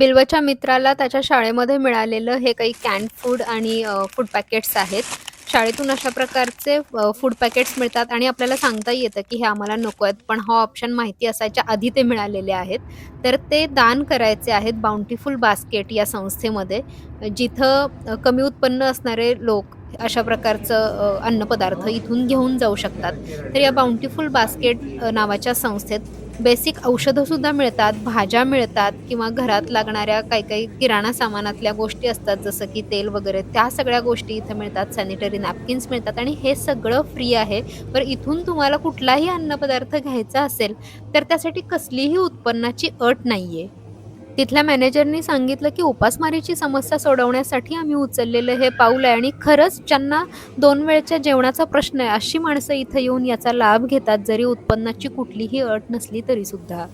बिल्वच्या मित्राला त्याच्या शाळेमध्ये मिळालेलं हे काही कॅन्ड फूड आणि फूड पॅकेट्स आहेत. शाळेतून अशा प्रकारचे फूड पॅकेट्स मिळतात आणि आपल्याला सांगताही येतं, की हे आम्हाला नको आहेत. पण हा ऑप्शन माहिती असायच्या आधी ते मिळालेले आहेत. तर ते दान करायचे आहेत बाउंटिफुल बास्केट या संस्थेमध्ये, जिथं कमी उत्पन्न असणारे लोक अशा प्रकारचं अन्नपदार्थ इथून घेऊन जाऊ शकतात. तर या बाउंटिफुल बास्केट नावाच्या संस्थेत बेसिक औषधंसुद्धा मिळतात, भाज्या मिळतात किंवा घरात लागणाऱ्या काही-काही किराणा सामानातल्या गोष्टी असतात, जसं की तेल वगैरे, त्या सगळ्या गोष्टी इथे मिळतात. सॅनिटरी नॅपकिन्स मिळतात आणि हे सगळं फ्री आहे. बरं इथून तुम्हाला कुठलाही अन्नपदार्थ घ्यायचा असेल, तर त्यासाठी कसलीही उत्पन्नाची अट नाहीये. तिथल्या मॅनेजरनी सांगितलं, की उपासमारीची समस्या सोडवण्यासाठी आम्ही उचललेलं हे पाऊल आहे आणि खरंच ज्यांना 2 वेळच्या जेवणाचा प्रश्न आहे, अशी माणसं इथं येऊन याचा लाभ घेतात, जरी उत्पन्नाची कुठलीही अट नसली तरीसुद्धा.